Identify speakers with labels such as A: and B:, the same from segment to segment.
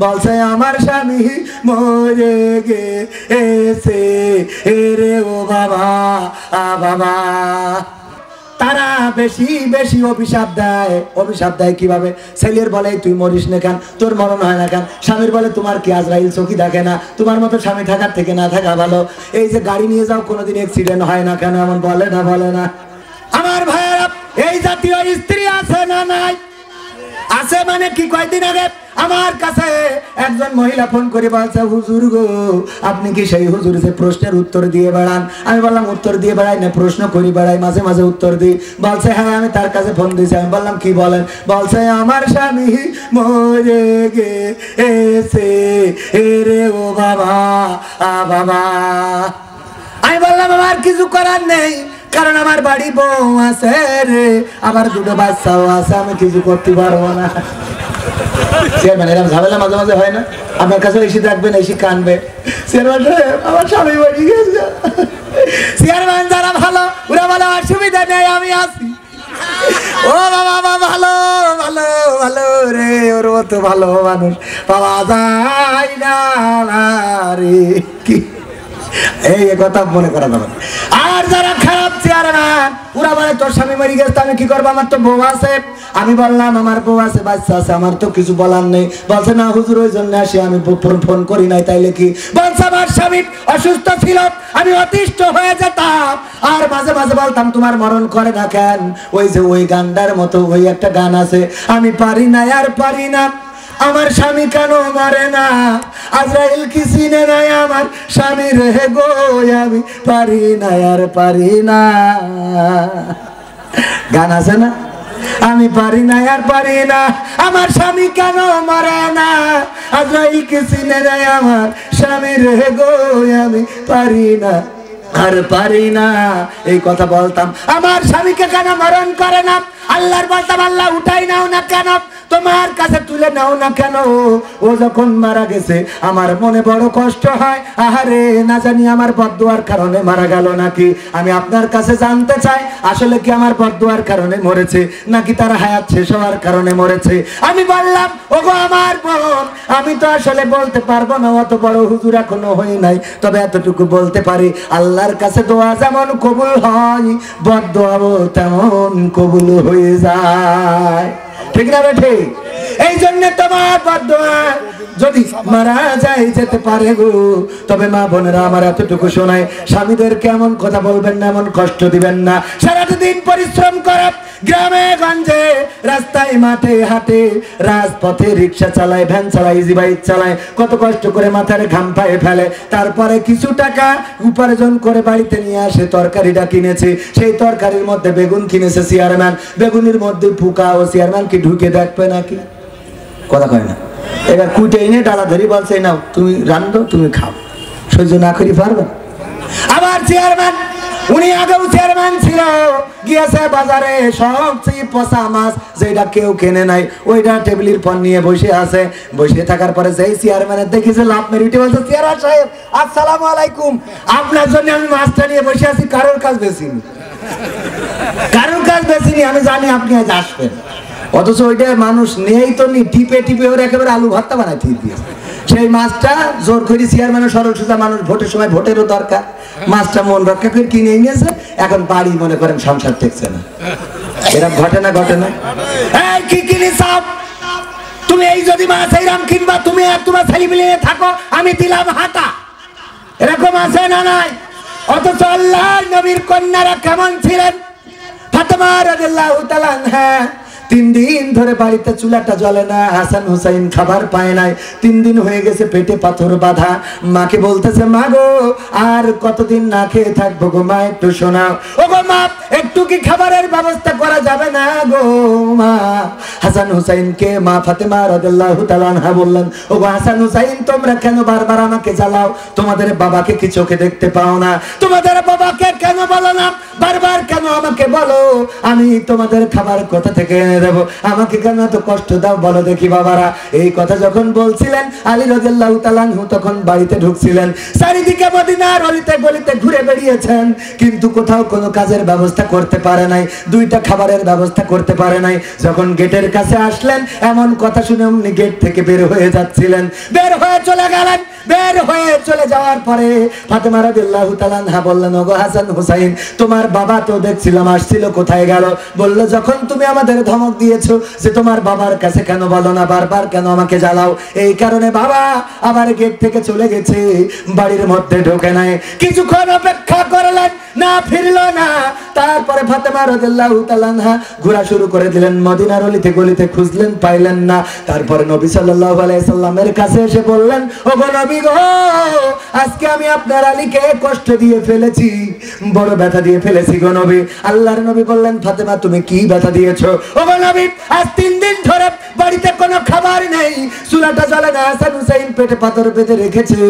A: বলছে আমার স্বামী মরে গেছে রে ও বাবা বাবা। তারা বেশি বেশি অভিশাপ দেয় কিভাবে? ছেলের বলে তুই মরিস না কেন, তোর মরণ হয় না কেন? স্বামীর বলে তোমার কি আজরাইল চোখে দেখে না? তোমার মতো স্বামী থাকার থেকে না থাকা ভালো। এই যে গাড়ি নিয়ে যাও কোনোদিন অ্যাক্সিডেন্ট হয় না কেন? এমন বলে না। আমার ভাইয়েরা, এই জাতীয় স্ত্রী আছে না নাই? আছে মানে কি? কয়দিন আগে আমার কাছে একজন মহিলা ফোন করে বলছে, হুজুর গো আপনি কি সেই হুজুর যে প্রশ্নের উত্তর দিয়ে বেড়ান? আমি বললাম উত্তর দিয়ে বেড়াই না, প্রশ্ন করি বেড়াই, মাঝে মাঝে উত্তর দিই। বলছে হ্যাঁ আমি তার কাছে ফোন দিয়েছি। আমি বললাম কি বলেন? বলছে আমার স্বামী মরে গেছে রে ও বাবা বাবা। আমি বললাম আমার কিছু করার নেই, কারণ আমার বাড়ি বউ আছে রে, আবার দুটো বাচ্চাও আছে, আমি কিছু করতে পারবো না। চেয়ারম্যান এরকম ঝামেলা মাঝে মাঝে হয় না? আপনার কাছে এসে দেখবেন, এসে কানবে, চেয়ারম্যান আমার স্বামী বাড়ি গেছে। চেয়ারম্যান যারা ভালো ওরা বলে অসুবিধা নেই আমি আছি। ও বাবা ভালো ভালো ভালো রে, ওর মতো ভালো মানুষ পাওয়া যায় না রে। কি এই কথা মনে করা যাবে। আর যারা খারাপ চেয়ারম্যান ওরা বলে তোর স্বামী মরে গেছে আমি কি করবো, আমার তো বউ আছে। আমি বললাম আমার বউ আছে, বাচ্চা আছে, আমার তো কিছু বলার নেই। বলছে না হুজুর ওই জন্য আসি, আমি ফোন করি নাই। তাইলে কি? বলছে আমার স্বামী অসুস্থ ছিল, আমি অতিষ্ঠ হয়ে যেতাম, আর মাঝে মাঝে বলতাম তোমার মরণ করে না কেন? ওই যে ওই গানটার মতো ওই একটা গান আছে, আমি পারি না আর পারি না, আমার স্বামী কেন মরে না? আজরাইল কি চিনে নাই আমার স্বামী রে গো, আমি পারি না আর পারি না। গান আছে না? আমি পারি না আর পারি না, আমার স্বামী কেন মরে না? আজরাইল কি চিনে নাই আমার স্বামী রে গো, আমি পারি না আর পারি না। এই কথা বলতাম। আমার স্বামীকে কেন মরণ করে না? আল্লাহর বলতাম আল্লাহ উঠাই নাও না কেন, তোমার কাছে তুলে নাও না কেন? ও যখন মারা গেছে আমার মনে বড় কষ্ট হয়। আহারে না জানি আমার বদদুয়ার কারণে মারা গেল নাকি। আমি আপনার কাছে জানতে চাই আসলে কি আমার বদদুয়ার কারণে মরেছে নাকি তার হায়াত শেষ হওয়ার কারণে মরেছে? আমি বললাম ওগো আমার বোন, আমি তো আসলে বলতে পারবো না, অত বড় হুজুর এখনো হই নাই, তবে এতটুকু বলতে পারি আল্লাহর কাছে দোয়া যেমন কবুল হয় বদদুয়াও তেমন কবুল হয়ে যায়। ঠিক না বেঠে? এই জন্য তোমার বদদুয়া যদি মারা যায় যেতে পারে গো, তবে মা বোনেরা আমার এতটুকু শোনায়, স্বামীদের কেমন কথা বলবেন না, এমন কষ্ট দিবেন না। সারাটা দিন পরিশ্রম করে গ্রামে গঞ্জে রাস্তায় মাঠে হাটে রাজপথে রিক্সা চালায়, ভ্যান চালায়, ইজি বাইক চালায়, কত কষ্ট করে মাথার ঘাম পায়ে ফেলে, তারপরে কিছু টাকা উপার্জন করে বাড়িতে নিয়ে আসে। তরকারিটা কিনেছে, সেই তরকারির মধ্যে বেগুন কিনেছে চেয়ারম্যান, বেগুনের মধ্যে পোকা, ও চেয়ারম্যান কি ঢুকে দেখবে নাকি? কথা কয় না। এবার কুটে এনে ডালা ধরি বলছে নাও তুমি রান্ধো তুমি খাও, সহ্য না করি পারবে? আবার চেয়ারম্যান উনি আগেও চেয়ারম্যান ছিল, গিয়েছে বাজারে সবচেয়ে পচা মাছ যেটা কেউ কেনে নাই ওইটা টেবিলের পর নিয়ে বসে আছে। বসে থাকার পরে যেই চেয়ারম্যানের দেখেছে লাভ মেরিটে বলছে, চেয়ারম্যান সাহেব আসসালামু আলাইকুম, আপনার জন্য আমি মাছটা নিয়ে বসে আছি, কারোর কাজ বেশিনি, আমি জানি আপনি আজ আসবেন। অথচ ওইটা মানুষ নেই তো নি, টিপে টিপে ওর একেবারে আলু ভর্তা বানায় ঠিক দিয়েছে। সেই মাছটা জোর করে চেয়ারম্যানের সরল সোজা মানুষ, ভোটের সময় ভোটেরও দরকার, মাছটা মন রক্ষা করে কিনে নিয়েছে, এখন বাড়ি মনে করেন সংসার টেকছে না। এরকম ঘটে না? কি কিনি সব তুমি এই যদি মাছ এইরাম কিনবা তুমি আর তোমার ছেলে মিলিয়ে থাকো, আমি দিলাম হাতা, এরকম আছে না নাই? অথচ আল্লাহর নবীর কন্যারা কেমন ছিলেন? ফাতেমা রাদিয়াল্লাহু তাআলা আনহা 3 দিন ধরে বাড়িতে চুলাটা জ্বলে না, হাসান হুসাইন খাবার পায় নাই, 3 দিন হয়ে গেছে পেটে পাথর বাঁধা। মাকে বলতেছে মা গো আর কতদিন না খেয়ে থাকবো গো মা, একটু শোনাও। ও গো মা একটু কি খাবারের ব্যবস্থা করা যাবে না গো মা? হাসান হুসাইনকে মা ফাতেমা রাদিয়াল্লাহু তাআলা আনহা বললেন, ও গো হাসান হুসাইন তোমরা কেন বারবার আমাকে জ্বালাও? তোমাদের বাবাকে কি চোখে দেখতে পাও না? তোমাদের বাবাকে কেন বলো না? বারবার কেন আমাকে বলো? আমি তোমাদের খাবার কোথা থেকে এনে দেব, আমাকে কেন এত কষ্ট দাও বলো দেখি বাবারা। এই কথা যখন বলছিলেন আলী রাদিয়াল্লাহু তাআলা আনহু তখন বাড়িতে ঢুকছিলেন। চারিদিকে মদিনার অলিতে গলিতে ঘুরে বেরিয়েছেন, কিন্তু কোথাও কোনো কাজের ব্যবস্থা করতে পারে নাই, দুইটা খাবারের ব্যবস্থা করতে পারে নাই। যখন গেটের কাছে আসলেন, এমন কথা শুনে অমনি গেট থেকে বের হয়ে যাচ্ছিলেন, বের হয়ে চলে গেলেন। বের হয়ে চলে যাওয়ার পরে ফাতেমা রাদিয়াল্লাহু তাআলা আনহা বললেন, ওগো হাসান হুসাইন, তোমার বাবা তো দেখছিলাম আসছিল, কোথায় গেল? বলল, যখন তুমি আমাদের ধমক দিয়েছো যে তোমার বাবার কাছে কেন বলো না, বারবার কেন আমাকে জ্বালাও, এই কারণে বাবা আবার গেট থেকে চলে গেছে, বাড়ির মধ্যে ঢোকে নাই। কিছুক্ষণ অপেক্ষা করলেন, না ফিরল না। তারপরে ফাতেমা রাদিয়াল্লাহু তাআলা আনহা ঘোরা শুরু করে দিলেন, মদিনার অলিতে গলিতে খুঁজলেন, পাইলেন না। তারপরে নবী সাল্লাল্লাহু আলাইহি সাল্লামের কাছে এসে বললেন, ওগো নবী গো, আজকে আমি আপনার আলীকে কষ্ট দিয়ে ফেলেছি, বড় ব্যথা দিয়ে ফেলেছি গো নবী। আল্লাহর নবী বললেন, ফাতেমা তুমি কি ব্যথা দিয়েছো? ওগো নবী, আজ 3 দিন ধরে বাড়িতে কোনো খাবার নেই, চুলাটা জ্বলে না, হাসান হুসাইন পেটে পাথর পেতে রেখেছে,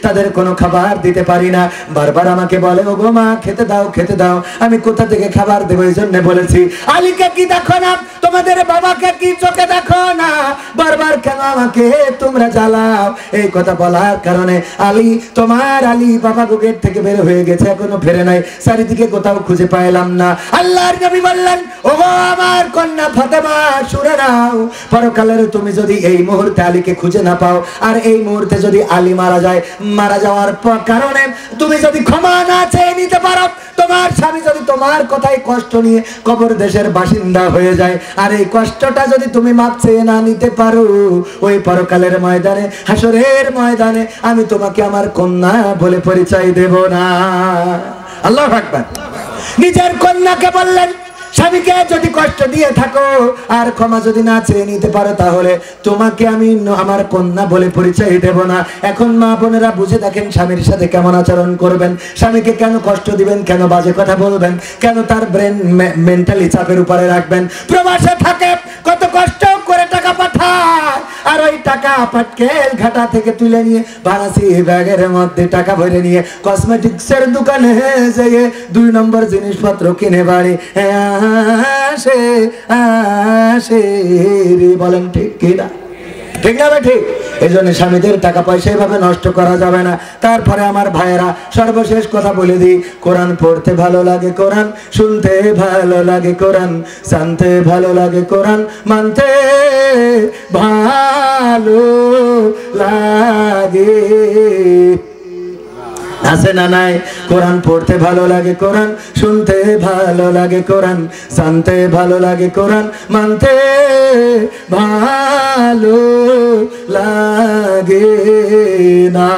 A: তাদের কোনো খাবার দিতে পারি না। বারবার আমাকে বলে, ওগো মা খেতে দাও, খেতে দাও। আমি কোথা থেকে খাবার দেবো, এই জন্য বলেছি। আলীকে কি দেখো না? তোমাদের বাবাকে কি চোখে দেখো না? বারবার কেন আমাকে তোমরা জ্বালাও? এই কথা বলার কারণে আলী, তোমার আলী বাবা গেট থেকে বের হয়ে গেছে, এখনো ফেরে নাই, চারিদিকে কোথাও খুঁজে পাইলাম না। আল্লাহর নবী বললেন, ওগো আমার কন্যা ফাতেমা, শুনে নাও, পরকালের তুমি যদি এই মুহূর্তে আলীকে খুঁজে না পাও, আর এই মুহূর্তে যদি আলী মারা যায়, মারা যাওয়ার কারণে তুমি যদি ক্ষমা না চেয়ে নিতে পারো, তোমার স্বামী যদি তোমার কথায় কষ্ট নিয়ে কবর দেশের বাসিন্দা হয়ে যায়, আর এই কষ্টটা যদি তুমি মাপ চেয়ে না নিতে পারো, ওই পরকালের ময়দানে, হাসরের ময়দানে আমি তোমাকে আমার কন্যা বলে পরিচয় দেব না। আল্লাহু আকবার। নিজের কন্যাকে বললেন, স্বামীকে যদি কষ্ট দিয়ে থাকো আর ক্ষমা যদি না চেয়ে নিতে পারো, তাহলে তোমাকে আমি আমার কন্যা বলে পরিচয় দেব না। এখন মা বোনেরা বুঝে দেখেন স্বামীর সাথে কেমন আচরণ করবেন, স্বামীকে কেন কষ্ট দিবেন, কেন বাজে কথা বলবেন, কেন তার ব্রেন মেন্টালি চাপের উপরে রাখবেন। প্রবাসে থাকে, কত কষ্ট করে টাকা পাঠায়, আর ওই টাকা পাটকেল ঘাটা থেকে তুলে নিয়ে বানাসি ব্যাগের মধ্যে টাকা ভরে নিয়ে কসমেটিক্সের দোকানে যেয়ে 2 নম্বর জিনিসপত্র কিনে বাড়ি আসে আসে রে। বলেন ঠিক কিনা? ঠিক না ভাই? ঠিক। এই জন্য স্বামীদের টাকা পয়সা এভাবে নষ্ট করা যাবে না। তারপরে আমার ভাইয়েরা, সর্বশেষ কথা বলে দিই, কোরআন পড়তে ভালো লাগে, কোরআন শুনতে ভালো লাগে, কোরআন জানতে ভালো লাগে, কোরআন মানতে ভালো লাগে। আছে না নাই? কোরআন পড়তে ভালো লাগে, কোরআন শুনতে ভালো লাগে, কোরআন জানতে ভালো লাগে, কোরআন মানতে ভালো লাগে না।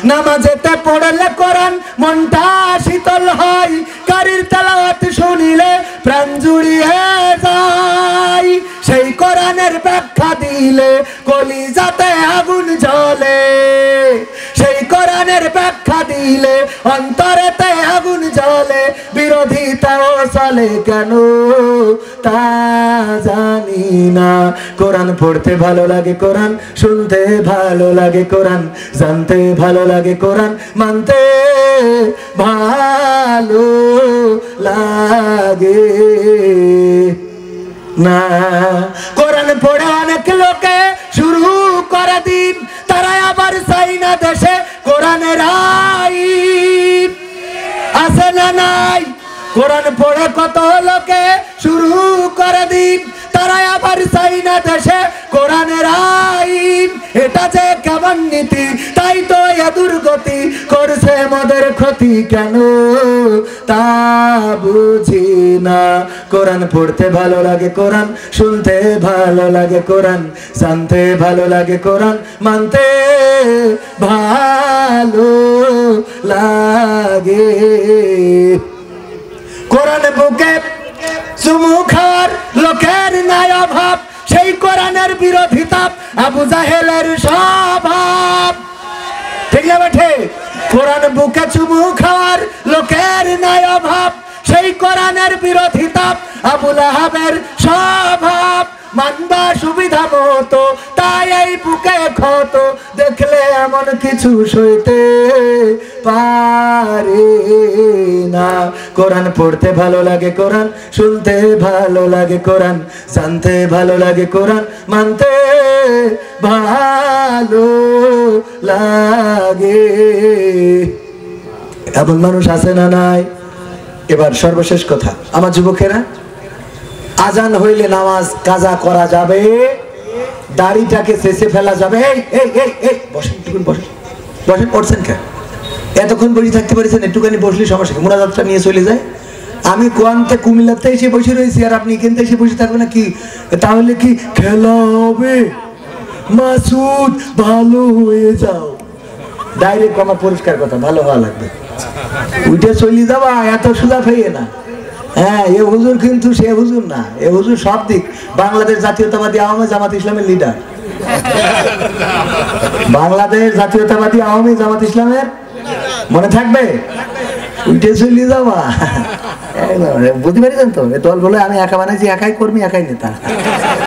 A: নামাজেতে পড়লে কোরআন মনটা শীতল হয়, কারীর তেলাওয়াত শুনিলে প্রাণ জুড়িয়ে যায়, সেই কোরআনের ব্যাখ্যা দিলে কলিজাতে আগুন জ্বলে, সেই কোরআনের ব্যাখ্যা দিলে অন্তরেতে আগুন জ্বলে, বিরোধিতাও চলে কেন তা জানি না। কোরআন পড়তে ভালো লাগে, কোরআন শুনতে ভালো লাগে, কোরআন জানতে ভালো লাগে, কোরআন মানতে ভালো লাগে না। কোরআন পড়ে অনেক লোকে শুরু করে দিন, তারা আবার চাই না দেশে কোরআনের আইন। আছে না নাই? কোরআন পড়ে কত লোকে শুরু করে দিন, তারা আবার চাই না দেশে কোরআনের আইন। এটা যে কেমন নীতি, তাই তো এ দুর্গতি করছে মোদের ক্ষতি, কেন তা বুঝি না। কোরআন পড়তে ভালো লাগে, কোরআন শুনতে ভালো লাগে, কোরআন জানতে ভালো লাগে, কোরআন মানতে ভালো লাগে। কোরআন বুকে চুমু খাওয়ার লোকের নাই অভাব, সেই কোরআনের বিরোধিতা আবু জাহেলের স্বভাব। ঠিক না বেঠে? কোরআন বুকে চুমু খাওয়ার লোকের নাই অভাব, সেই কোরআনের বিরোধিতা আবু লাহাবের স্বভাব। মানবা সুবিধা মতো, তাই এই বুকে ক্ষত দেখলে এমন কিছু সইতে পারে না। কোরআন পড়তে ভালো লাগে, কোরআন শুনতে ভালো লাগে, কোরআন জানতে ভালো লাগে, কোরআন মানতে ভালো লাগে। এমন মানুষ আছে না নাই? এবার সর্বশেষ কথা, আমার যুবকেরা, আজান হইলে নামাজ কাজা করা যাবে, দাড়িটাকে শেষে ফেলা যাবে। এই এই এই এই বসেন, একটুখানি বসেন, বসেন, পড়ছেন কেন? এতক্ষণ বসে থাকতে পারছেন, একটুখানি বসলে সমস্যা কি? মোনাজাতটা নিয়ে চলে যায়। আমি কোয়ান্তে কুমিল্লাতে এসে বসে রয়েছি, আর আপনি এখানতে এসে বসে থাকবেন না কি? তাহলে কি খেলা হবে? মাসুদ ভালো হয়ে যাও, ডাইরেক্ট আমার পরিষ্কার কথা, ভালো হওয়া লাগবে। উঠে চলে যাবা, এত সোজা হয়ে না। হ্যাঁ, এ হুজুর কিন্তু সে হুজুর না, এ হুজুর সব দিক বাংলাদেশ জাতীয়তাবাদী আওয়ামী জামাত ইসলামের লিডার। বাংলাদেশ জাতীয়তাবাদী আওয়ামী জামাত ইসলামের মনে থাকবে। উঠে চলে যাবা, বুঝতে পারিছেন তো? এ দল বলে আমি একা বানাইছি, একাই কর্মী, একাই নেতা।